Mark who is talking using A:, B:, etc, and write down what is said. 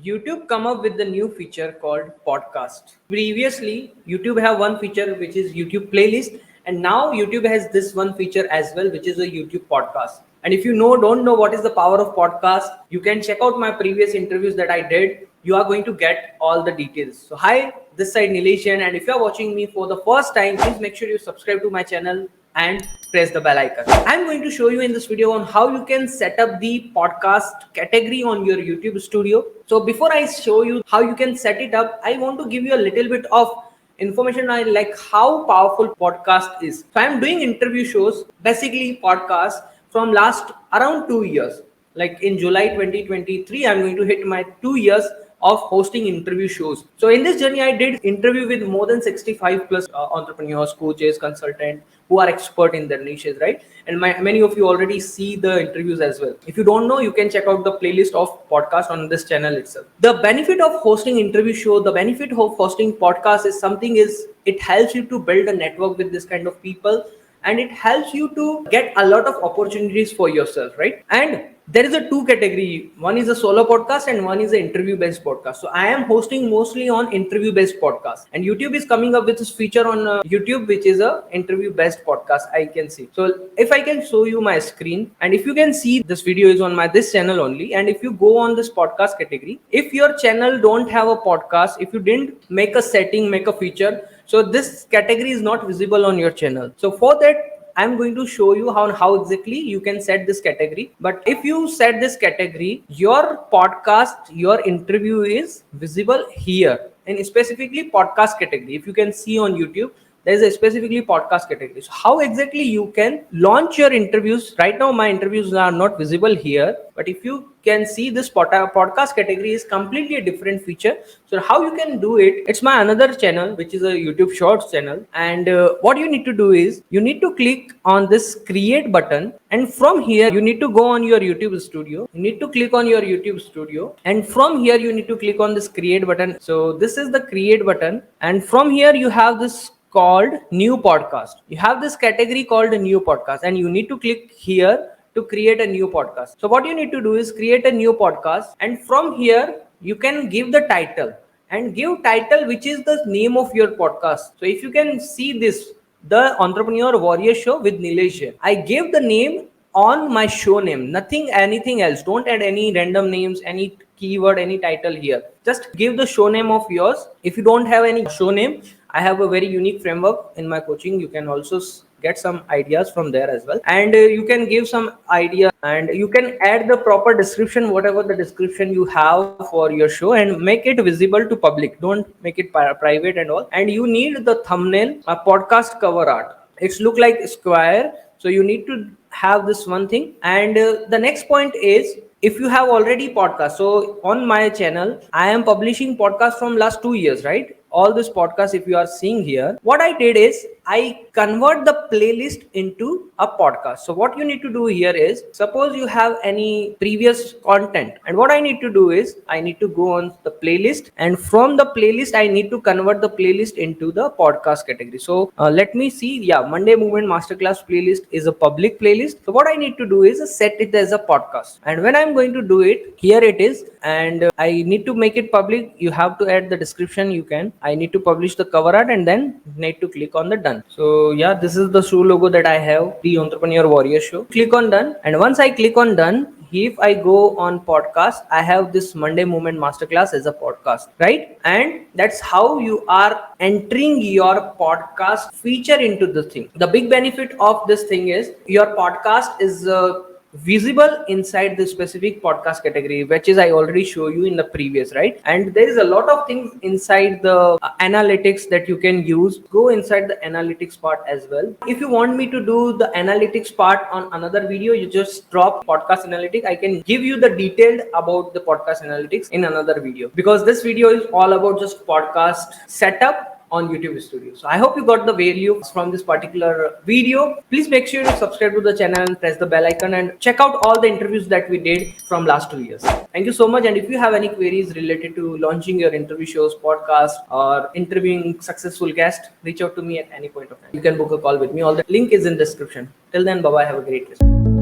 A: YouTube come up with the new feature called podcast. Previously, YouTube have one feature which is YouTube playlist, and now YouTube has this one feature as well, which is a YouTube podcast. And if you don't know what is the power of podcast, you can check out my previous interviews that I did. You are going to get all the details. So hi, this side Nilesh, and if you are watching me for the first time, please make sure you subscribe to my channel and press the bell icon. I'm going to show you in this video on how you can set up the podcast category on your YouTube studio. So before I show you how you can set it up, I want to give you a little bit of information I like how powerful podcast is. So I'm doing interview shows, basically podcasts from last around 2 years. Like in July 2023, I'm going to hit my 2 years of hosting interview shows. So in this journey, I did interview with more than 65 plus entrepreneurs, coaches, consultants who are expert in their niches, right? And many of you already see the interviews as well. If you don't know, you can check out the playlist of podcast on this channel itself. The benefit of hosting interview show, the benefit of hosting podcast is it helps you to build a network with this kind of people, and it helps you to get a lot of opportunities for yourself, right? And there is a two category. One is a solo podcast and one is an interview based podcast. So I am hosting mostly on interview based podcast, and YouTube is coming up with this feature on YouTube, which is a interview based podcast. I can see. So if I can show you my screen, and if you can see, this video is on my this channel only. And if you go on this podcast category, if your channel don't have a podcast, if you didn't make a setting, make a feature, so this category is not visible on your channel. So for that, I'm going to show you how exactly you can set this category. But if you set this category, your podcast, your interview is visible here, and specifically podcast category. If you can see on YouTube, there is a specifically podcast category. So how exactly you can launch your interviews? Right now my interviews are not visible here, but if you can see, this podcast category is completely a different feature. So how you can do it, it's my another channel, which is a YouTube shorts channel. And what you need to do is you need to click on this create button, and from here you need to go on your YouTube studio. You need to click on your YouTube studio, and from here you need to click on this create button. So this is the create button, and from here you have this called new podcast. You have this category called a new podcast, and you need to click here to create a new podcast. So what you need to do is create a new podcast, and from here you can give the title, and give title which is the name of your podcast. So if you can see this, the Entrepreneur Warrior Show with Nilesh Jain, I gave the name on my show name, nothing anything else. Don't add any random names, any keyword, any title here. Just give the show name of yours. If you don't have any show name, I have a very unique framework in my coaching. You can also get some ideas from there as well, and you can give some idea, and you can add the proper description, whatever the description you have for your show, and make it visible to public. Don't make it private and all. And you need the thumbnail, a podcast cover art. It's look like square, so you need to have this one thing. And the next point is, if you have already podcast, so on my channel I am publishing podcast from last 2 years, right? All this podcast, if you are seeing here, what I did is I convert the playlist into a podcast. So what you need to do here is, suppose you have any previous content, and what I need to do is I need to go on the playlist, and from the playlist I need to convert the playlist into the podcast category. So let me see. Yeah, Monday Movement Masterclass playlist is a public playlist. So what I need to do is set it as a podcast, and when I'm going to do it, here it is. And I need to make it public. You have to add the description. I need to publish the cover art, and then need to click on the done. So yeah, this is the show logo that I have, the Entrepreneur Warrior Show. Click on done, and once I click on done, if I go on podcast, I have this Monday Movement Masterclass as a podcast, right? And that's how you are entering your podcast feature into the thing. The big benefit of this thing is your podcast is visible inside the specific podcast category, which is I already show you in the previous, right? And there is a lot of things inside the analytics that you can use. Go inside the analytics part as well. If you want me to do the analytics part on another video, you just drop podcast analytics. I can give you the detailed about the podcast analytics in another video, because this video is all about just podcast setup on YouTube Studio. So I hope you got the value from this particular video. Please make sure you subscribe to the channel and press the bell icon, and check out all the interviews that we did from last 2 years. Thank you so much. And if you have any queries related to launching your interview shows, podcast, or interviewing successful guests, reach out to me at any point of time. You can book a call with me. All the link is in description. Till then, bye bye. Have a great day.